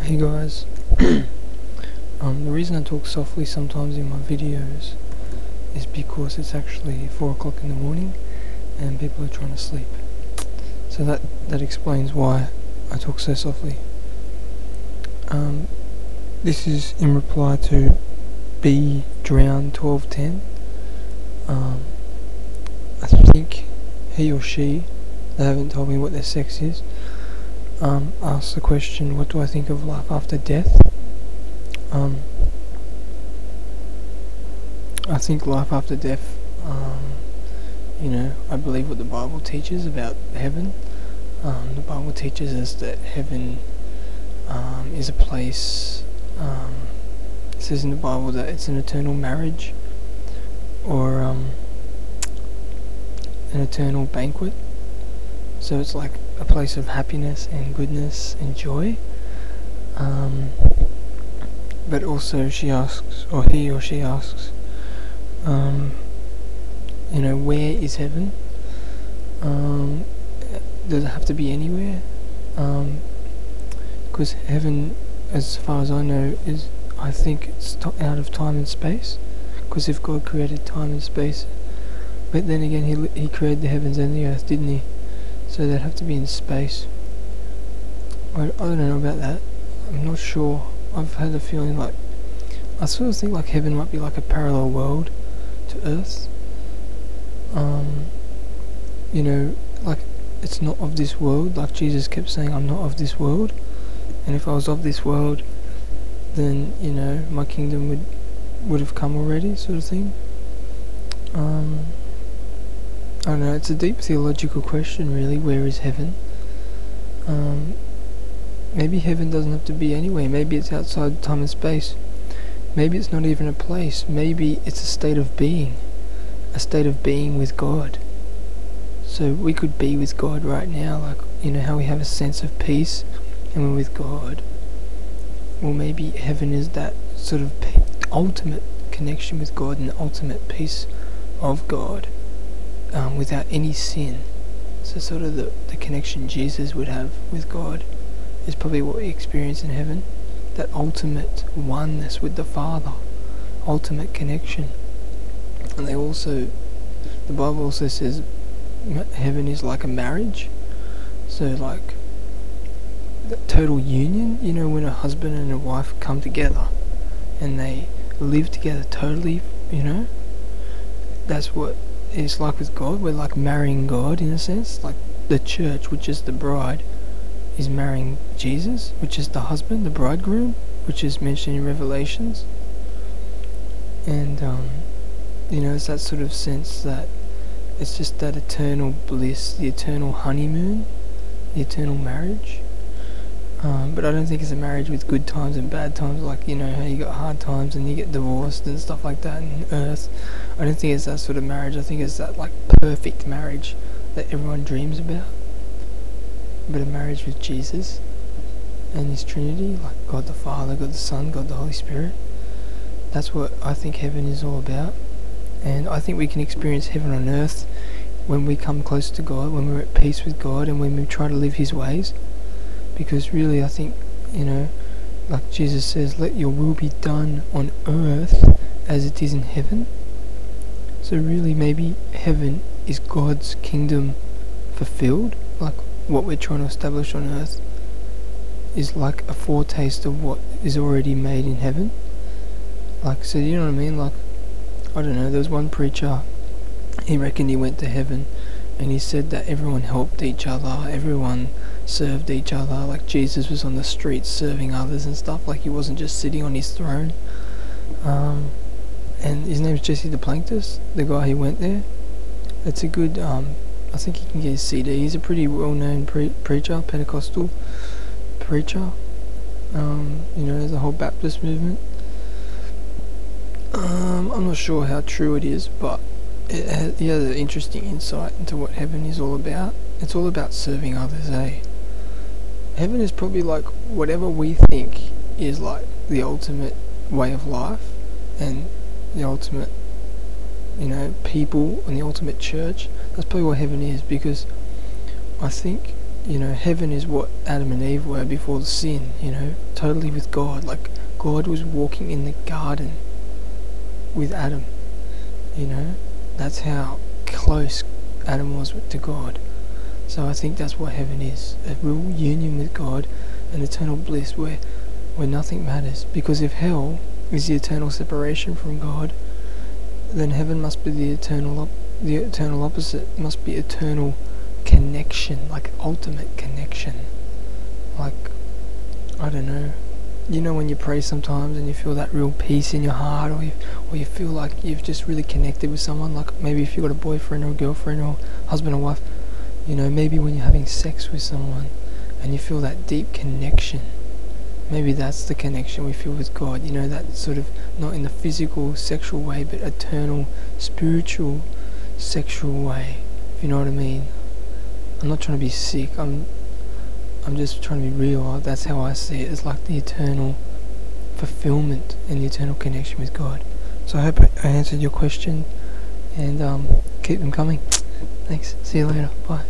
Hey guys, the reason I talk softly sometimes in my videos is because it's actually 4 o'clock in the morning and people are trying to sleep. So that explains why I talk so softly. This is in reply to dbrown1210. I think he or she, they haven't told me what their sex is, asked the question, what do I think of life after death? I think life after death, I believe what the Bible teaches about heaven. The Bible teaches us that heaven is a place, it says in the Bible that it's an eternal marriage, or an eternal banquet. So it's like a place of happiness and goodness and joy. But also she asks, or he or she asks, where is heaven? Does it have to be anywhere? Because heaven, as far as I know, I think it's out of time and space. Because if God created time and space, but then again he created the heavens and the earth, didn't he? So they'd have to be in space. I don't know about that. I'm not sure. I've had a feeling like, I sort of think like heaven might be like a parallel world to earth. Like it's not of this world. Like Jesus kept saying, I'm not of this world. And if I was of this world, then, my kingdom would have come already, sort of thing. I don't know, it's a deep theological question really, where is heaven? Maybe heaven doesn't have to be anywhere, maybe it's outside time and space. Maybe it's not even a place, maybe it's a state of being with God. So we could be with God right now, like, how we have a sense of peace and we're with God. Well, maybe heaven is that sort of ultimate connection with God and the ultimate peace of God, without any sin. So sort of the connection Jesus would have with God is probably what we experience in heaven. That ultimate oneness with the Father, ultimate connection. And the Bible also says heaven is like a marriage. So like that total union, when a husband and a wife come together and they live together totally, that's what it's like with God. We're like marrying God in a sense. Like the church, which is the bride, is marrying Jesus, which is the husband, the bridegroom, which is mentioned in Revelations. And it's that sort of sense that it's just that eternal bliss, the eternal honeymoon, the eternal marriage. But I don't think it's a marriage with good times and bad times, like, how you got hard times and you get divorced and stuff like that in earth. I don't think it's that sort of marriage. I think it's that like perfect marriage that everyone dreams about. But a marriage with Jesus and His Trinity, like God the Father, God the Son, God the Holy Spirit. That's what I think heaven is all about. And I think we can experience heaven on earth when we come close to God, when we're at peace with God, and when we try to live His ways. Because really, I think, like Jesus says, let your will be done on earth as it is in heaven. So really, maybe heaven is God's kingdom fulfilled. Like what we're trying to establish on earth is like a foretaste of what is already made in heaven. Like, so you know what I mean? Like, I don't know, there was one preacher, he reckoned he went to heaven, and he said that everyone helped each other, everyone served each other, like Jesus was on the streets serving others and stuff, like he wasn't just sitting on his throne. And his name's Jesse Duplantis, the guy who went there. It's a good, I think you can get his CD. He's a pretty well-known preacher, Pentecostal preacher. There's a whole Baptist movement. I'm not sure how true it is, but he has an interesting insight into what heaven is all about. It's all about serving others, eh? Heaven is probably like whatever we think is like the ultimate way of life and the ultimate, people and the ultimate church. That's probably what heaven is, because I think heaven is what Adam and Eve were before the sin, totally with God. Like, God was walking in the garden with Adam, that's how close Adam was to God. So I think that's what heaven is, a real union with God, an eternal bliss where nothing matters. Because if hell is the eternal separation from God, then heaven must be the eternal opposite. It must be eternal connection, like ultimate connection. Like, I don't know. When you pray sometimes and you feel that real peace in your heart, or you feel like you've just really connected with someone, like maybe if you've got a boyfriend or a girlfriend or husband or wife, maybe when you're having sex with someone and you feel that deep connection, maybe that's the connection we feel with God, that sort of, not in the physical, sexual way, but eternal, spiritual, sexual way, if you know what I mean. I'm not trying to be sick, I'm just trying to be real. That's how I see it. It's like the eternal fulfillment and the eternal connection with God. So I hope I answered your question, and keep them coming. Thanks. See you later. Bye.